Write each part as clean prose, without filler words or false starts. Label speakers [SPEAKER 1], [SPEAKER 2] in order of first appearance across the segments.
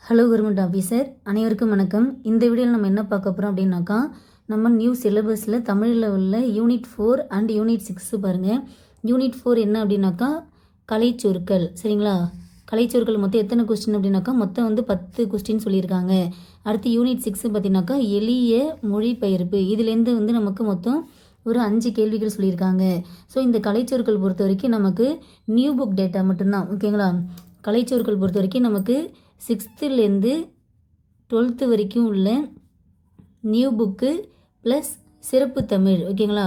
[SPEAKER 1] Hello government officer அனைவருக்கும் வணக்கம். இந்த வீடியோவில் நம்ம என்ன பார்க்க போகிறோம் அப்படின்னாக்கா, நம்ம நியூ சிலபஸில் தமிழில் உள்ள யூனிட் 4 அண்ட் யூனிட் 6 பாருங்கள். யூனிட் 4 என்ன அப்படின்னாக்கா கலைச்சொற்கள். சரிங்களா? கலைச்சொற்கள் மொத்தம் எத்தனை கொஸ்டின் அப்படின்னாக்கா மொத்தம் 10 கொஸ்டின் சொல்லியிருக்காங்க. அடுத்து யூனிட் 6 பார்த்தீங்கன்னாக்கா எளிய மொழிபெயர்ப்பு. இதுலேருந்து நமக்கு மொத்தம் ஒரு 5 கேள்விகள் சொல்லியிருக்காங்க. ஸோ இந்த கலைச்சொற்கள் பொறுத்த வரைக்கும் நமக்கு நியூ புக் டேட்டா மட்டும்தான். ஓகேங்களா? கலைச்சொற்கள் பொறுத்த வரைக்கும் நமக்கு 6th to 12th வரைக்கும் உள்ள நியூ புக்கு ப்ளஸ் சிறப்பு தமிழ். ஓகேங்களா?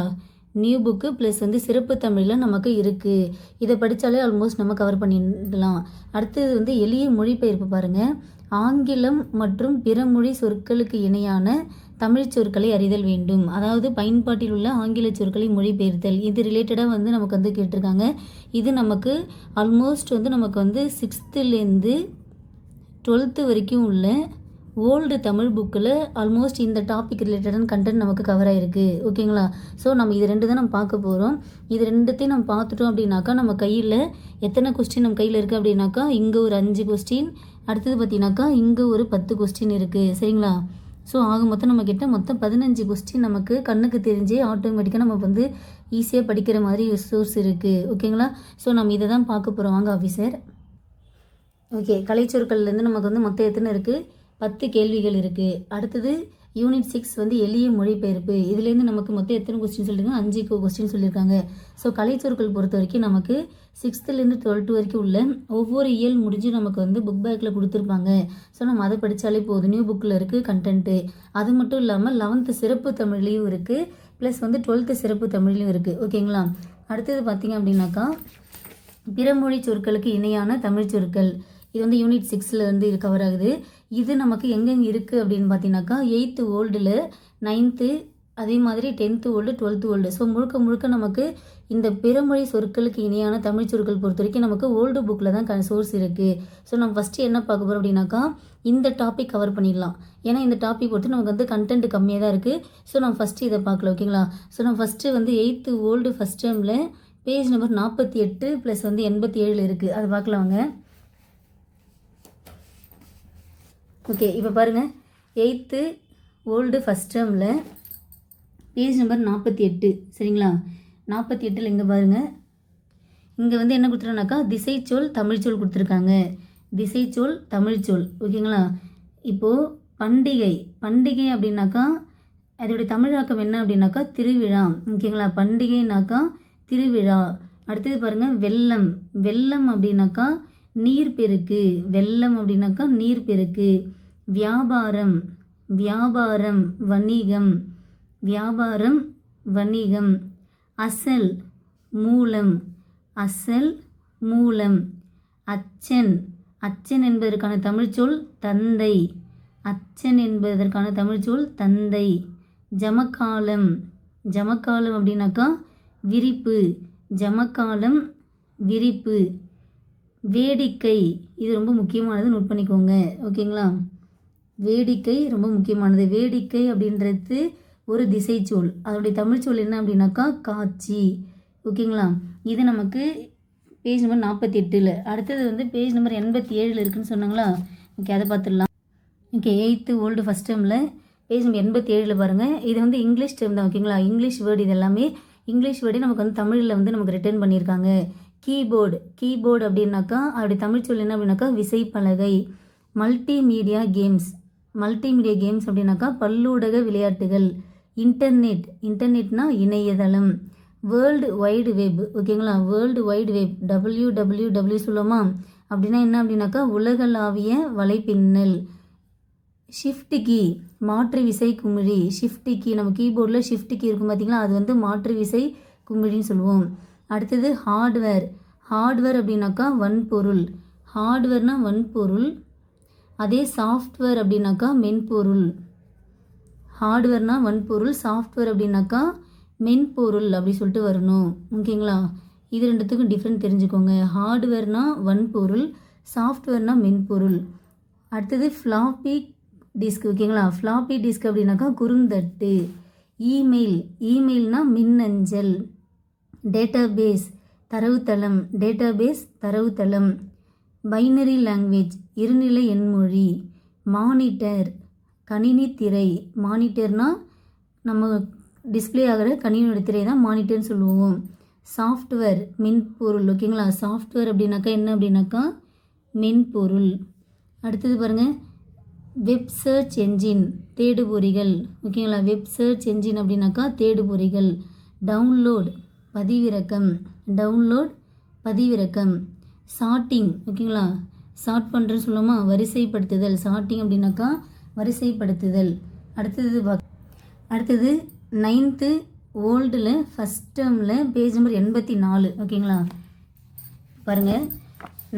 [SPEAKER 1] நியூ புக்கு ப்ளஸ் சிறப்பு தமிழில் நமக்கு இருக்குது. இதை படித்தாலே ஆல்மோஸ்ட் நம்ம கவர் பண்ணிடலாம். அடுத்தது எளிய மொழிபெயர்ப்பு பாருங்கள். ஆங்கிலம் மற்றும் பிற மொழி சொற்களுக்கு இணையான தமிழ் சொற்களை அறிதல் வேண்டும். அதாவது பயன்பாட்டில் உள்ள ஆங்கில சொற்களை மொழிபெயர்த்தல். இது ரிலேட்டடாக நமக்கு கேட்டிருக்காங்க. இது நமக்கு ஆல்மோஸ்ட் நமக்கு 6th to 12th வரைக்கும் உள்ள ஓல்டு தமிழ் புக்கில் ஆல்மோஸ்ட் இந்த டாபிக் ரிலேட்டடான கண்டென்ட் நமக்கு கவர் ஆகிருக்கு. ஓகேங்களா? ஸோ நம்ம இது ரெண்டு தான் நம்ம பார்க்க போகிறோம். இது ரெண்டுத்தையும் நம்ம பார்த்துட்டோம் அப்படின்னாக்கா நம்ம கையில் எத்தனை கொஸ்டின் நம்ம கையில் இருக்குது அப்படின்னாக்கா இங்கே ஒரு 5 கொஸ்டின், அடுத்தது பார்த்தீங்கன்னாக்கா இங்கே ஒரு 10 கொஸ்டின் இருக்குது. சரிங்களா? ஸோ ஆக மொத்தம் நம்மக்கிட்ட மொத்தம் 15 கொஸ்டின் நமக்கு கண்ணுக்கு தெரிஞ்சே ஆட்டோமேட்டிக்காக நம்ம ஈஸியாக படிக்கிற மாதிரி சோர்ஸ் இருக்குது. ஓகேங்களா? ஸோ நம்ம இதை தான் பார்க்க போகிறோம். வாங்க ஆஃபீஸர். ஓகே, கலைச்சொற்கள்லேருந்து நமக்கு மொத்தம் எத்தனை இருக்குது? 10 கேள்விகள் இருக்குது. அடுத்தது யூனிட் 6 எளிய மொழிபெயர்ப்பு. இதுலேருந்து நமக்கு மொத்தம் எத்தனை கொஸ்டின் சொல்லியிருக்காங்க? 5 கொஸ்டின் சொல்லியிருக்காங்க. ஸோ கலைச்சொற்கள் பொறுத்த வரைக்கும் நமக்கு 6th to 12th வரைக்கும் உள்ள ஒவ்வொரு இயல் முடிஞ்சு நமக்கு புக் பேக்கில் கொடுத்துருப்பாங்க. ஸோ நம்ம அதை படித்தாலே போதும். நியூ புக்கில் இருக்குது கண்டென்ட்டு. அது மட்டும் இல்லாமல் 11th சிறப்பு தமிழ்லையும் இருக்குது, ப்ளஸ் 12th சிறப்பு தமிழ்லையும் இருக்குது. ஓகேங்களா? அடுத்தது பார்த்திங்க அப்படின்னாக்கா பிறமொழி சொற்களுக்கு இணையான தமிழ் சொற்கள். இது யூனிட் 6ல் இது கவர் ஆகுது. இது நமக்கு எங்கெங்கே இருக்குது அப்படின்னு பார்த்தீங்கன்னாக்கா 8th ஓல்டில், 9th, அதே மாதிரி 10th old, 12th old. So முழுக்க நமக்கு இந்த பிறமொழி சொற்களுக்கு இணையான தமிழ் சொற்கள் பொறுத்த வரைக்கும் நமக்கு ஓல்டு புக்கில் தான் சோர்ஸ் இருக்குது. ஸோ நம்ம ஃபஸ்ட்டு என்ன பார்க்க போகிறோம் அப்படின்னாக்கா இந்த டாபிக் கவர் பண்ணிடலாம். ஏன்னா இந்த டாபிக் பொறுத்து நமக்கு கண்டென்ட் கம்மியாக தான் இருக்குது. ஸோ நம்ம ஃபஸ்ட்டு இதை பார்க்கலாம். ஓகேங்களா? ஸோ நம்ம ஃபஸ்ட்டு 8th ஓல்டு ஃபஸ்ட் டைமில் பேஜ் நம்பர் 48 ப்ளஸ் 87 இருக்குது. அது பார்க்கலாங்க. ஓகே, இப்போ பாருங்கள். 8th ஓல்டு ஃபஸ்ட் டேர்மில் பேஜ் நம்பர் 48. சரிங்களா? 48ல் இங்கே பாருங்கள். இங்கே என்ன கொடுத்துருக்காங்கனாக்கா திசைச்சொல் தமிழ்ச்சொல் கொடுத்துருக்காங்க. திசைச்சொல் தமிழ்ச்சொல். ஓகேங்களா? இப்போது பண்டிகை அப்படின்னாக்கா அதோடைய தமிழாக்கம் என்ன அப்படின்னாக்கா திருவிழா. ஓகேங்களா? பண்டிகைனாக்கா திருவிழா. அடுத்தது பாருங்கள் வெள்ளம் அப்படின்னாக்கா நீர்பெருக்கு. வெள்ளம் அப்படின்னாக்கா நீர்பெருக்கு. வியாபாரம் வணிகம். அசல் மூலம். அச்சன் என்பதற்கான தமிழ்ச்சொல் தந்தை. ஜமக்காலம் அப்படின்னாக்கா விரிப்பு. வேடிக்கை, இது ரொம்ப முக்கியமானது, நோட் பண்ணிக்கோங்க. ஓகேங்களா? வேடிக்கை ரொம்ப முக்கியமானது. வேடிக்கை அப்படின்றது ஒரு திசைச்சொல். அதோடைய தமிழ்ச்சொல் என்ன அப்படின்னாக்கா காட்சி. ஓகேங்களா? இது நமக்கு பேஜ் நம்பர் 48ல். அடுத்தது பேஜ் நம்பர் 87 இருக்குதுன்னு சொன்னாங்களா? ஓகே, அதை பார்த்துடலாம். ஓகே, 8th ஓல்டு ஃபஸ்ட் டேர்மில் பேஜ் நம்பர் 87 பாருங்கள். இது இங்கிலீஷ் டேர்ம் தான். ஓகேங்களா? English word. இது எல்லாமே இங்கிலீஷ் வேர்டே நமக்கு தமிழில் நமக்கு ரிட்டர்ன் பண்ணியிருக்காங்க. கீபோர்டு அப்படின்னாக்கா அப்படி தமிழ்ச்சொல் என்ன அப்படின்னாக்கா விசைப்பலகை. மல்டிமீடியா கேம்ஸ் அப்படின்னாக்கா பல்லூடக விளையாட்டுகள். இன்டர்நெட்னா இணையதளம். World wide web. ஓகேங்களா? வேர்ல்டு வைடு வெப் WWW சொல்லுவோமா? அப்படின்னா என்ன அப்படின்னாக்கா உலகளாவிய வலைப்பின்னல். ஷிஃப்ட் கீ மாற்று விசை குமிழி. ஷிஃப்ட் கீ நம்ம கீபோர்டில் ஷிஃப்ட் கீ இருக்கும் பார்த்தீங்களா? அது மாற்று விசை குமிழின்னு சொல்லுவோம். அடுத்தது ஹார்ட்வேர் அப்படின்னாக்கா வன்பொருள். ஹார்ட்வேர்னா வன்பொருள். அதே சாஃப்ட்வேர் அப்படின்னாக்கா மென்பொருள். ஹார்ட்வேர்னா வன்பொருள், சாஃப்ட்வேர் அப்படின்னாக்கா மென்பொருள் அப்படி சொல்லிட்டு வரணும். ஓகேங்களா? இது ரெண்டுத்துக்கும் டிஃப்ரெண்ட் தெரிஞ்சுக்கோங்க. ஹார்ட்வேர்னா வன்பொருள், சாஃப்ட்வேர்னா மென்பொருள். அடுத்தது ஃப்ளாப்பி டிஸ்க். ஓகேங்களா? ஃப்ளாப்பி டிஸ்க் அப்படின்னாக்கா குறுந்தட்டு. இமெயில்னா மின்னஞ்சல். டேட்டாபேஸ் தரவுத்தளம். பைனரி லாங்குவேஜ் இருநிலை எண்மொழி. மானிட்டர் கணினி திரை. மானிட்டர்னால் நம்ம டிஸ்பிளே ஆகிற கணினியோட திரை தான் மானிட்டர்னு சொல்லுவோம். சாஃப்ட்வேர் மென்பொருள். ஓகேங்களா, சாஃப்ட்வேர் அப்படின்னாக்கா என்ன அப்படின்னாக்கா மென்பொருள். அடுத்தது பாருங்கள், வெப் சர்ச் என்ஜின் தேடுபொறிகள். ஓகேங்களா, வெப் சர்ச் என்ஜின் அப்படின்னாக்கா தேடுபொறிகள். டவுன்லோட் பதிவிறக்கம். டவுன்லோட் பதிவிறக்கம். சார்ட்டிங். ஓகேங்களா, சார்ட் பண்ணுறேன்னு சொல்லுவோமா, வரிசைப்படுத்துதல். சார்ட்டிங் அப்படின்னாக்கா வரிசைப்படுத்துதல். அடுத்தது 9th ஓல்டில் ஃபஸ்ட் டேர்மில் பேஜ் நம்பர் 84. ஓகேங்களா, பாருங்கள்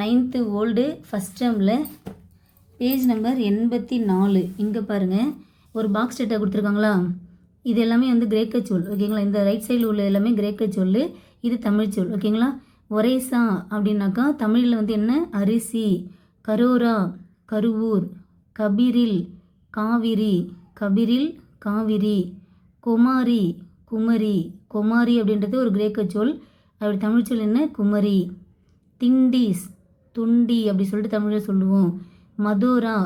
[SPEAKER 1] 9th ஓல்டு ஃபஸ்ட் டேர்மில் பேஜ் நம்பர் 84. இங்கே பாருங்கள் ஒரு பாக்ஸ் டேட்டா கொடுத்துருக்காங்களா, இது எல்லாமே வந்து கிரேக்க சொல். ஓகேங்களா, இந்த ரைட் சைடில் உள்ள எல்லாமே கிரேக்க சொல், இது தமிழ் சொல். ஓகேங்களா, ஒரேசா அப்படின்னாக்கா தமிழில் வந்து என்ன, அரிசி. கரோரா கருவூர். கபிரில் காவிரி. கபிரில் காவிரி. குமாரி குமரி. குமாரி அப்படின்றது ஒரு கிரேக்க சொல், அப்படி தமிழ் சொல் என்ன, குமரி. திண்டீஸ் துண்டி அப்படி சொல்லிட்டு தமிழில் சொல்லுவோம். மதுரா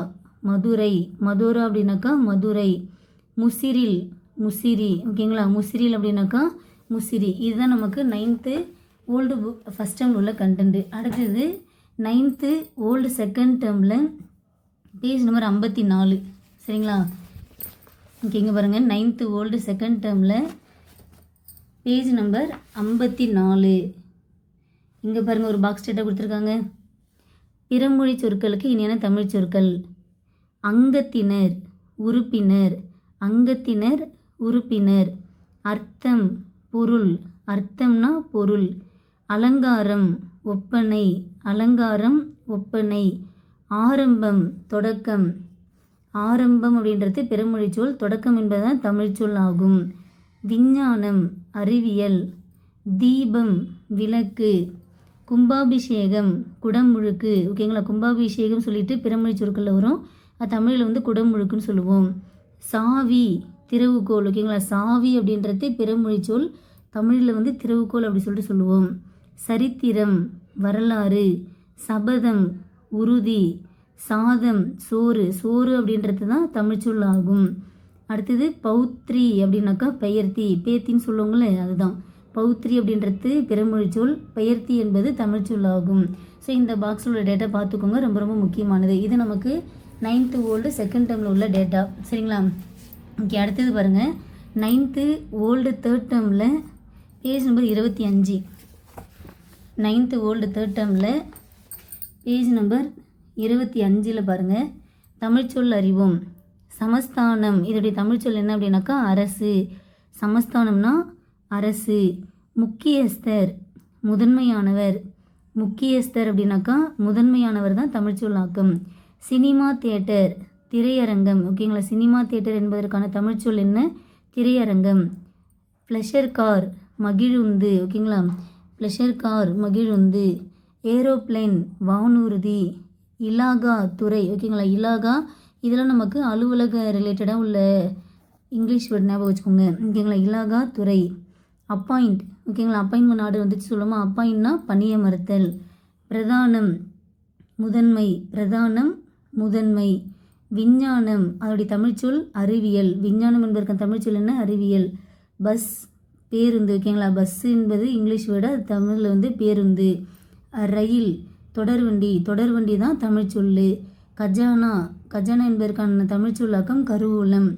[SPEAKER 1] மதுரை. மதுரா அப்படின்னாக்கா மதுரை. முசிறில் முசிறி. ஓகேங்களா, முசிறில் அப்படின்னாக்கா முசிறி. இதுதான் நமக்கு 9th ஓல்டு புக் ஃபஸ்ட் டேர்மில் உள்ள கண்டென்ட்டு. அடுத்தது 9th ஓல்டு செகண்ட் டேர்மில் பேஜ் நம்பர் 54. சரிங்களா, ஓகே இங்கே பாருங்கள் 9th ஓல்டு செகண்ட் டேர்மில் பேஜ் நம்பர் 54. இங்கே பாருங்கள் ஒரு பாக்ஸ் டேட்டா கொடுத்துருக்காங்க. பிறமொழி சொற்களுக்கு இனியான தமிழ் சொற்கள். அங்கத்தினர் உறுப்பினர். அங்கத்தினர் உறுப்பினர். அர்த்தம் பொருள். அர்த்தம்னா பொருள். அலங்காரம் ஒப்பனை. அலங்காரம் ஒப்பனை. ஆரம்பம் தொடக்கம். ஆரம்பம் அப்படின்றது பிறமொழி சொல், தொடக்கம் என்பதுதான் தமிழ் சொல் ஆகும். விஞ்ஞானம் அறிவியல். தீபம் விளக்கு. கும்பாபிஷேகம் குடமுழுக்கு. ஓகேங்களா, கும்பாபிஷேகம் சொல்லிட்டு பிறமொழி சொற்களில் வரும், அது தமிழில் வந்து குடமுழுக்குன்னு சொல்லுவோம். சாவி திறவுகோல். ஓகேங்களா, சாவி அப்படின்றது பிறமொழி சொல், தமிழில் வந்து திறவுகோல் அப்படி சொல்லிட்டு சொல்லுவோம். சரித்திரம் வரலாறு. சபதம் உறுதி. சாதம் சோறு. சோறு அப்படின்றது தான் தமிழ் சொல் ஆகும். அடுத்தது பௌத்ரி அப்படின்னாக்கா பெயர்த்தி. பேத்தின்னு சொல்லுவாங்களே அதுதான் பௌத்ரி அப்படின்றது பிறமொழி சொல், பெயர்த்தி என்பது தமிழ் சொல் ஆகும். ஸோ இந்த பாக்ஸில் உள்ள டேட்டா பார்த்துக்கோங்க, ரொம்ப ரொம்ப முக்கியமானது. இது நமக்கு 9th ஓல்டு செகண்ட் டேர்மில் உள்ள டேட்டா. சரிங்களா, ஓகே அடுத்தது பாருங்கள் 9th ஓல்டு தேர்ட் டேர்மில் page number 25. 9th old third டேர்மில் பேஜ் நம்பர் 25 பாருங்கள், தமிழ்ச்சொல் அறிவோம். சமஸ்தானம் இதோடைய தமிழ்ச்சொல் என்ன அப்படின்னாக்கா அரசு. சமஸ்தானம்னா அரசு. முக்கியஸ்தர் முதன்மையானவர். முக்கியஸ்தர் அப்படின்னாக்கா முதன்மையானவர் தான் தமிழ்ச்சொல் ஆக்கம். சினிமா தியேட்டர் திரையரங்கம். ஓகேங்களா, சினிமா தியேட்டர் என்பதற்கான தமிழ்ச்சொல் என்ன, திரையரங்கம். ப்ளஷர் கார் மகிழுந்து. ஓகேங்களா, ப்ளஷர் கார் மகிழுந்து. ஏரோப்ளேன் வானூர்தி. இலாகா துறை. ஓகேங்களா, இலாகா இதெல்லாம் நமக்கு அலுவலக ரிலேட்டடாக உள்ள இங்கிலீஷ் வேர்ட் ஞாபகம் வச்சுக்கோங்க. ஓகேங்களா, இலாகா துறை. அப்பாயிண்ட். ஓகேங்களா, அப்பாயின்மெண்ட் ஆர்டர் வந்துச்சு சொல்லுமா, அப்பாயிண்ட்னா பணியமர்த்தல். பிரதானம் முதன்மை. பிரதானம் முதன்மை. விஞ்ஞானம் அதோடைய தமிழ்ச்சொல் அறிவியல். விஞ்ஞானம் என்பதற்கான தமிழ்ச்சொல் என்ன, அறிவியல். பஸ் பேருந்து. ஓகேங்களா, பஸ் என்பது இங்கிலீஷ் வேர்டு, அது தமிழில் வந்து பேருந்து. ரயில் தொடர்வண்டி. தொடர்வண்டி தான் தமிழ்ச்சொல். கஜானா. கஜானா என்பதற்கான தமிழ்ச்சொல்லாக்கம் கருவூலம்.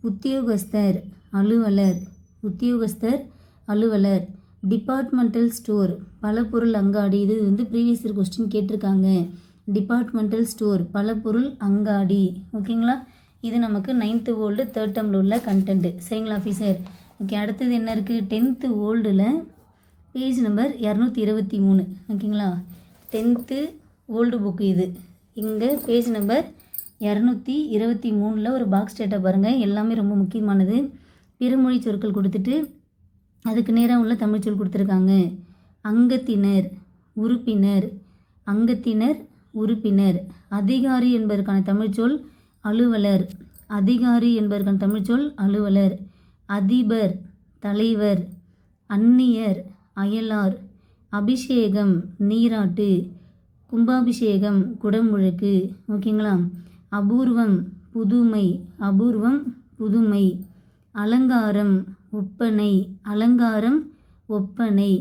[SPEAKER 1] உத்தியோகஸ்தர் அலுவலர். உத்தியோகஸ்தர் அலுவலர். டிபார்ட்மெண்டல் ஸ்டோர் பலபொருள் அங்காடி. இது வந்து ப்ரீவியஸ் இயர் கொஸ்டின் கேட்டிருக்காங்க. டிபார்ட்மெண்டல் ஸ்டோர் பலபொருள் அங்காடி. ஓகேங்களா, இது நமக்கு 9th ஓல்டு தேர்ட் டேர்மில் உள்ள கண்டென்ட். சரிங்களா ஆஃபீஸர், ஓகே அடுத்தது என்ன இருக்குது, 10th ஓல்டில் பேஜ் நம்பர் 223. ஓகேங்களா, 10th ஓல்டு புக்கு இது. இங்கே பேஜ் நம்பர் 223 ஒரு பாக்ஸ் டேட்டா பாருங்கள், எல்லாமே ரொம்ப முக்கியமானது. பிறமொழி சொற்கள் கொடுத்துட்டு அதுக்கு நேராக உள்ள தமிழ்ச்சொல் கொடுத்துருக்காங்க. அங்கத்தினர் உறுப்பினர். அங்கத்தினர் உறுப்பினர். அதிகாரி என்பதற்கான தமிழ்ச்சொல் அலுவலர். அதிகாரி என்பதற்கான தமிழ்ச்சொல் அலுவலர். அதிபர் தலைவர். அந்நியர் அயலார். அபிஷேகம் நீராட்டு. கும்பாபிஷேகம் குடமுழுக்கு. ஓகேங்களா. அபூர்வம் புதுமை, அபூர்வம் புதுமை. அலங்காரம் ஒப்பனை, அலங்காரம் ஒப்பனை.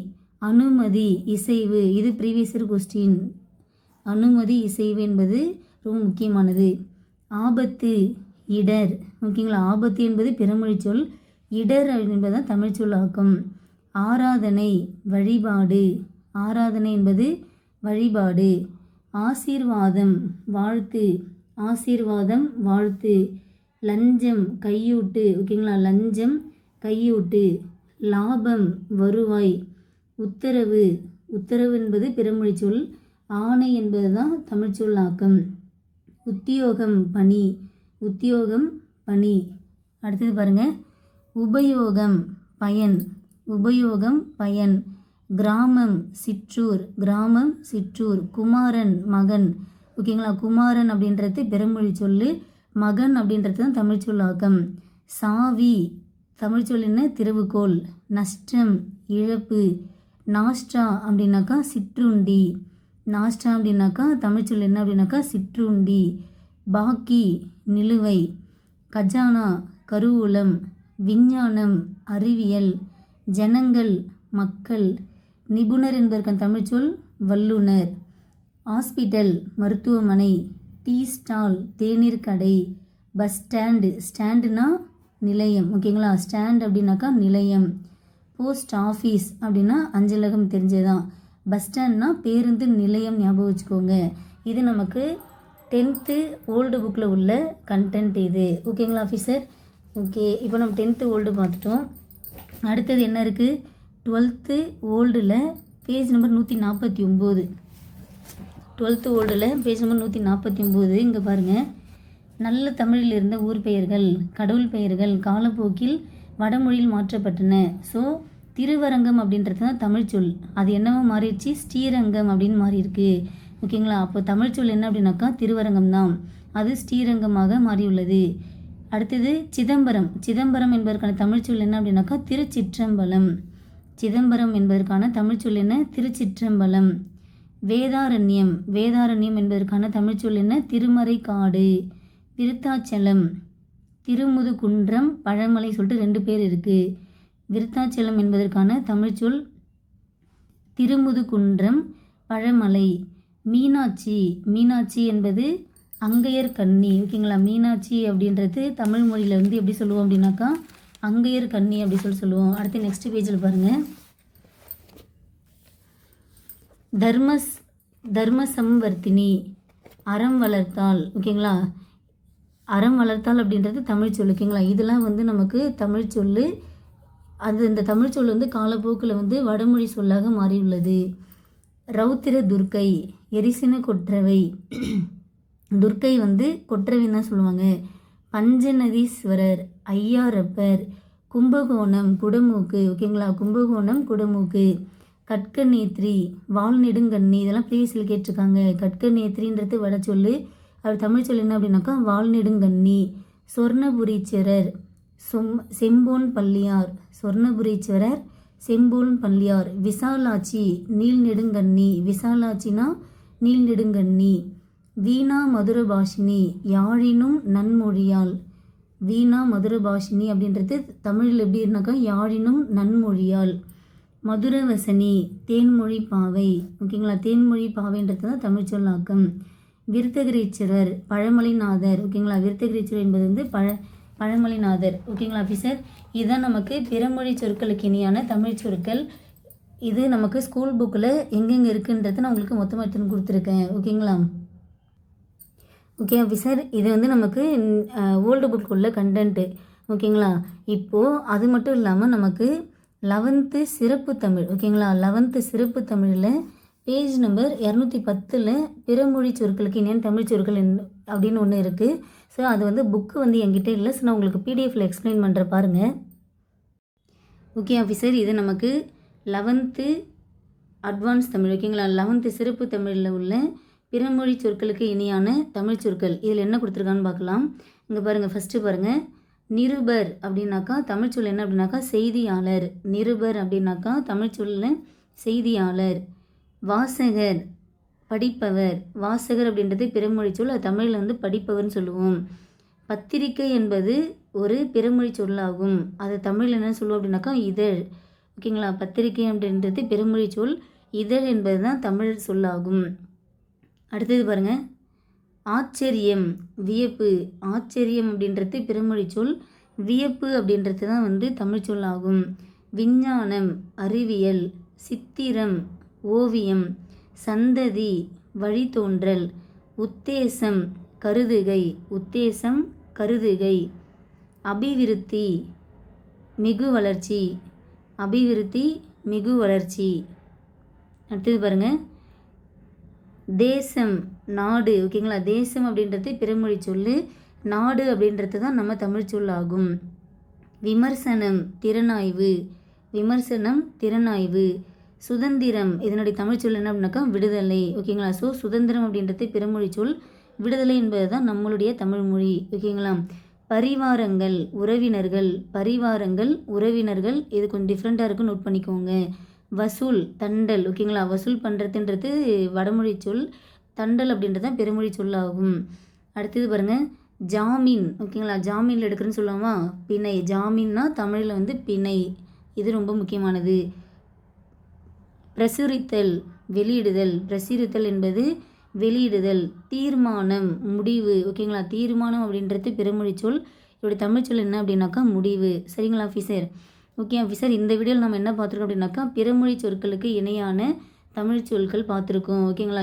[SPEAKER 1] அனுமதி இசைவு, இது ப்ரீவியஸ் இயர் கொஸ்டின். அனுமதி இசைவு என்பது ரொம்ப முக்கியமானது. ஆபத்து இடர். ஓகேங்களா. ஆபத்து என்பது பிறமொழி சொல், இடர் என்பதுதான் தமிழ் சொல் ஆக்கம். ஆராதனை வழிபாடு, ஆராதனை என்பது வழிபாடு. ஆசீர்வாதம் வாழ்த்து, ஆசீர்வாதம் வாழ்த்து. லஞ்சம் கையூட்டு. ஓகேங்களா. லஞ்சம் கையூட்டு. லாபம் வருவாய். உத்தரவு, உத்தரவு என்பது பிறமொழி சொல், ஆணை என்பது தான் தமிழ் சொல் ஆக்கம். உத்தியோகம் பணி, உத்தியோகம் பணி. அடுத்தது பாருங்கள், உபயோகம் பயன், உபயோகம் பயன். கிராமம் சிற்றூர், கிராமம் சிற்றூர். குமாரன் மகன். ஓகேங்களா. குமாரன் அப்படின்றது பிறமொழி சொல், மகன் அப்படின்றது தான் தமிழ் சொல் ஆக்கம். சாவி தமிழ் சொல் என்ன? திறவுகோல். நஷ்டம் இழப்பு. நாஷ்டா அப்படின்னாக்கா சிற்றுண்டி, நாஷ்டா அப்படின்னாக்கா தமிழ் சொல் என்ன அப்படின்னாக்கா சிற்றுண்டி. பாக்கி நிலுவை. கஜானா கருவூலம். விஞ்ஞானம் அறிவியல். ஜனங்கள் மக்கள். நிபுணர் என்பதற்கான தமிழ் சொல் வல்லுனர். ஹாஸ்பிட்டல் மருத்துவமனை. டீ ஸ்டால் தேநீர் கடை. பஸ் ஸ்டாண்டு, ஸ்டாண்டுனா நிலையம். ஓகேங்களா. ஸ்டாண்ட் அப்படின்னாக்கா நிலையம். போஸ்ட் ஆஃபீஸ் அப்படின்னா அஞ்சலகம் தெரிஞ்சதான். பஸ் ஸ்டாண்ட்னா பேருந்து நிலையம், ஞாபகம் வச்சுக்கோங்க. இது நமக்கு 10th ஓல்டு புக்கில் உள்ள கண்டென்ட் இது. ஓகேங்களா ஆஃபீஸர். ஓகே, இப்போ நம்ம 10th ஓல்டு பார்த்துட்டோம். அடுத்தது என்ன இருக்குது? 12th ஓல்டில் பேஜ் நம்பர் 149. 12th ஓல்டில் பேஜ் நம்பர் 149. இங்கே பாருங்கள், நல்ல தமிழில் இருந்த ஊர் பெயர்கள், கடவுள் பெயர்கள் காலப்போக்கில் வடமொழியில் மாற்றப்பட்டன. ஸோ திருவரங்கம் அப்படின்றது தான் தமிழ் சொல். அது என்னவோ மாறிடுச்சு, ஸ்ரீரங்கம் அப்படின்னு மாறியிருக்கு. ஓகேங்களா. அப்போ தமிழ் சொல் என்ன அப்படின்னாக்கா திருவரங்கம் தான், அது ஸ்ரீரங்கமாக மாறியுள்ளது. அடுத்தது சிதம்பரம். சிதம்பரம் என்பதற்கான தமிழ் சொல் என்ன அப்படின்னாக்கா திருச்சிற்றம்பலம். சிதம்பரம் என்பதற்கான தமிழ் சொல் என்ன? திருச்சிற்றம்பலம். வேதாரண்யம். வேதாரண்யம் என்பதற்கான தமிழ் சொல் என்ன? திருமறைக்காடு. விருத்தாச்சலம். திருமுதுகுன்றம் பழமலை சொல்லிட்டு 2 பேர் இருக்குது. விருத்தாச்சலம் என்பதற்கான தமிழ் சொல் திருமுதுகுன்றம் பழமலை. மீனாட்சி. மீனாட்சி என்பது அங்கையர் கன்னி. ஓகேங்களா. மீனாட்சி அப்படின்றது தமிழ் மொழியில் வந்து எப்படி சொல்லுவோம் அப்படின்னாக்கா அங்கையர் கன்னி அப்படி சொல்லுவோம். அடுத்து நெக்ஸ்ட் பேஜில் பாருங்கள், தர்மசம்வர்த்தினி அறம் வளர்த்தால். ஓகேங்களா. அறம் வளர்த்தால் அப்படின்றது தமிழ் சொல். ஓகேங்களா. இதெல்லாம் வந்து நமக்கு தமிழ் சொல். அது இந்த தமிழ் சொல் வந்து காலப்போக்கில் வந்து வடமொழி சொல்லாக மாறியுள்ளது. ரௌத்திர துர்க்கை எரிசின கொற்றவை. துர்க்கை வந்து கொற்றவைன்னு தான் சொல்லுவாங்க. பஞ்சநதீஸ்வரர் ஐயாரப்பர். கும்பகோணம் குடமூக்கு. ஓகேங்களா. கும்பகோணம் குடமூக்கு. கட்கநேத்ரி வால்நெடுங்கண்ணி. இதெல்லாம் ப்ரீவியஸில் கேட்டிருக்காங்க. கட்கநேத்ரின்றது வட சொல்லு, அது தமிழ் சொல் என்ன அப்படின்னாக்கா வால்நெடுங்கண்ணி. சொர்ணபுரீச்சரர் செம்போன் பள்ளியார். சொர்ணபுரீச்சரர் செம்போன் பள்ளியார். விசாலாட்சி நீல்நெடுங்கண்ணி. விசாலாட்சினா நீல்நெடுங்கண்ணி. வீணா மதுரபாஷினி யாழினும் நன்மொழியால். வீணா மதுரபாஷினி அப்படின்றது தமிழில் எப்படி இருந்தாக்கா யாழினும் நன்மொழியால். மதுரவசனி தேன்மொழி பாவை. ஓகேங்களா. தேன்மொழி பாவைன்றது தான் தமிழ் சொல்லாக்கம். விருத்தகிரீச்சரர் பழமலைநாதர். ஓகேங்களா. விருத்தகிரீச்சரர் என்பது வந்து பழமலைநாதர். ஓகேங்களா ஆஃபீஸர். இதுதான் நமக்கு பிறமொழி சொற்களுக்கு இணையான தமிழ் சொற்கள். இது நமக்கு ஸ்கூல் புக்கில் எங்கெங்கே இருக்குன்றது நான் உங்களுக்கு மொத்தமாக எடுத்துன்னு கொடுத்துருக்கேன். ஓகேங்களா. ஓகே ஆஃபீஸர், இது வந்து நமக்கு ஓல்டு புக் உள்ள கண்டென்ட்டு. ஓகேங்களா. இப்போது அது மட்டும் இல்லாமல் நமக்கு 11th சிறப்பு தமிழ். ஓகேங்களா. 11th சிறப்பு தமிழில் பேஜ் நம்பர் 210 பிறமொழி சொற்களுக்கு இணையான தமிழ் சொற்கள் அப்படின்னு ஒன்று இருக்குது. ஸோ அது வந்து புக்கு வந்து என்கிட்ட இல்லை. ஸோ நான் உங்களுக்கு பிடிஎஃப்பில் எக்ஸ்பிளைன் பண்ணுற பாருங்கள். ஓகே ஆஃபீஸர், இது நமக்கு 11th அட்வான்ஸ் தமிழ். ஓகேங்களா. 11th சிறப்பு தமிழில் உள்ள பிறமொழி சொற்களுக்கு இணையான தமிழ் சொற்கள். இதில் என்ன கொடுத்துருக்கான்னு பார்க்கலாம். இங்கே பாருங்கள், ஃபஸ்ட்டு பாருங்கள், நிருபர் அப்படின்னாக்கா தமிழ் சொல் என்ன அப்படின்னாக்கா செய்தியாளர். நிருபர் அப்படின்னாக்கா தமிழ் சொல்ல செய்தியாளர். வாசகர் படிப்பவர். வாசகர் அப்படின்றது பிறமொழி சொல், அது தமிழில் வந்து படிப்பவர்னு சொல்லுவோம். பத்திரிக்கை என்பது ஒரு பிறமொழி சொல்லாகும், அது தமிழில் என்ன சொல்லுவோம் அப்படின்னாக்கா இதழ். ஓகேங்களா, பத்திரிக்கை அப்படின்றது பிறமொழி சொல், இதழ் என்பது தான் தமிழ் சொல்லாகும். அடுத்தது பாருங்கள், ஆச்சரியம், வியப்பு. ஆச்சரியம் அப்படின்றது பிறமொழி சொல், வியப்பு அப்படின்றது தான் வந்து தமிழ் சொல்லாகும். விஞ்ஞானம், அறிவியல். சித்திரம், ஓவியம். சந்ததி, வழித்தோன்றல். உத்தேசம், கருதுகை. உத்தேசம், கருதுகை. அபிவிருத்தி, மிகு வளர்ச்சி. அபிவிருத்தி, மிகு வளர்ச்சி. அடுத்தது பாருங்கள், தேசம், நாடு. ஓகேங்களா, தேசம் அப்படின்றது பிறமொழி சொல், நாடு அப்படின்றது தான் நம்ம தமிழ் சொல்லாகும். விமர்சனம், திறனாய்வு. விமர்சனம், திறனாய்வு. சுதந்திரம், இதனுடைய தமிழ் சொல் என்ன அப்படின்னாக்கா விடுதலை. ஓகேங்களா, ஸோ சுதந்திரம் அப்படின்றது பிறமொழி சொல், விடுதலை என்பது தான் நம்மளுடைய தமிழ் மொழி. ஓகேங்களா. பரிவாரங்கள், உறவினர்கள். பரிவாரங்கள், உறவினர்கள். இது கொஞ்சம் டிஃப்ரெண்ட்டாக இருக்கும், நோட் பண்ணிக்கோங்க. வசூல், தண்டல். ஓகேங்களா, வசூல் பண்ணுறதுன்றது வடமொழி சொல், தண்டல் அப்படின்றது தான் பிறமொழி சொல்லாகும். அடுத்தது பாருங்கள், ஜாமீன். ஓகேங்களா, ஜாமீனில் எடுக்கிறேன்னு சொல்லுவோமா, பிணை. ஜாமீன்னா தமிழில் வந்து பிணை, இது ரொம்ப முக்கியமானது. பிரசுரித்தல், வெளியிடுதல். பிரசுரித்தல் என்பது வெளியிடுதல். தீர்மானம், முடிவு. ஓகேங்களா, தீர்மானம் அப்படின்றது பிறமொழி சொல், இதோடைய தமிழ் சொல் என்ன அப்படின்னாக்கா முடிவு. சரிங்களா ஆஃபீஸர்? ஓகே ஆஃபீஸர், இந்த வீடியோவில் நம்ம என்ன பார்த்துருக்கோம் அப்படின்னாக்கா பிறமொழி சொற்களுக்கு இணையான தமிழ் சொற்கள் பார்த்துருக்கோம். ஓகேங்களா,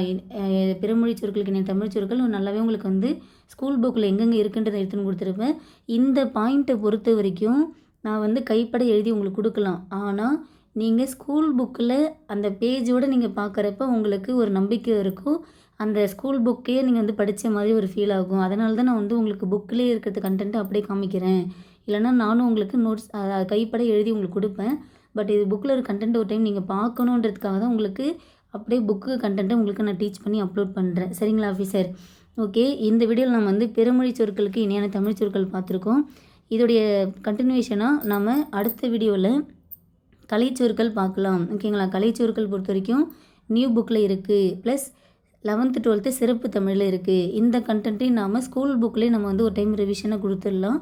[SPEAKER 1] பிறமொழி சொற்களுக்கு இணைய தமிழ் சொற்கள் நல்லாவே உங்களுக்கு வந்து ஸ்கூல் புக்கில் எங்கெங்கே இருக்குன்றதை எடுத்துன்னு கொடுத்துருப்பேன். இந்த பாயிண்ட்டை பொறுத்த வரைக்கும் நான் வந்து கைப்பட எழுதி உங்களுக்கு கொடுக்கலாம், ஆனால் நீங்கள் ஸ்கூல் புக்கில் அந்த பேஜோடு நீங்கள் பார்க்குறப்ப உங்களுக்கு ஒரு நம்பிக்கை இருக்கும், அந்த ஸ்கூல் புக்கே நீங்கள் வந்து படித்த மாதிரி ஒரு ஃபீல் ஆகும். அதனால தான் நான் வந்து உங்களுக்கு புக்கிலே இருக்கிறது கண்டென்ட்டு அப்படியே காமிக்கிறேன். இல்லைனா நானும் உங்களுக்கு நோட்ஸ் கைப்பட எழுதி உங்களுக்கு கொடுப்பேன். பட் இது புக்கில் ஒரு கண்டென்ட் ஒரு டைம் நீங்கள் பார்க்கணுன்றதுக்காக தான் உங்களுக்கு அப்படியே புக்கு கண்டென்ட்டை உங்களுக்கு நான் டீச் பண்ணி அப்லோட் பண்ணுறேன். சரிங்களா ஆஃபீஸர்? ஓகே, இந்த வீடியோவில் நம்ம வந்து பிறமொழி சொற்களுக்கு இணையான தமிழ் சொற்கள் பார்த்துருக்கோம். இதோடைய கண்டினியூஷனாக நம்ம அடுத்த வீடியோவில் கலைச்சொற்கள் பார்க்கலாம். ஓகேங்களா, கலைச்சொற்கள் பொறுத்த வரைக்கும் நியூ புக்கில் இருக்குது, ப்ளஸ் 11th 12th சிறப்பு தமிழில் இருக்குது. இந்த கண்டென்ட்டையும் நாம் ஸ்கூல் புக்லேயே நம்ம வந்து ஒரு டைம் ரிவிஷனை கொடுத்துடலாம்.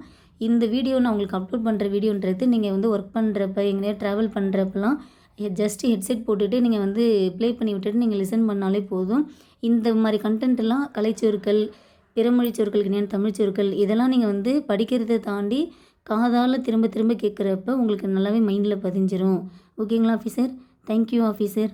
[SPEAKER 1] இந்த வீடியோ நான் உங்களுக்கு அப்லோட் பண்ணுற வீடியோன்றது நீங்கள் வந்து ஒர்க் பண்ணுறப்ப, எங்கேயா ட்ராவல் பண்ணுறப்பெல்லாம் ஜஸ்ட்டு ஹெட்செட் போட்டுட்டு நீங்கள் வந்து ப்ளே பண்ணி விட்டுட்டு நீங்கள் லிசன் பண்ணாலே போதும். இந்த மாதிரி கண்டென்ட்டெல்லாம் கலைச்சொற்கள், பிறமொழி சொற்களுக்கு இணையான தமிழ் சொற்கள், இதெல்லாம் நீங்கள் வந்து படிக்கிறதை தாண்டி காதால் திரும்ப திரும்ப கேட்குறப்ப உங்களுக்கு நல்லாவே மைண்டில் பதிஞ்சிரும். ஓகேங்களா ஆஃபீஸர்? Thank you officer.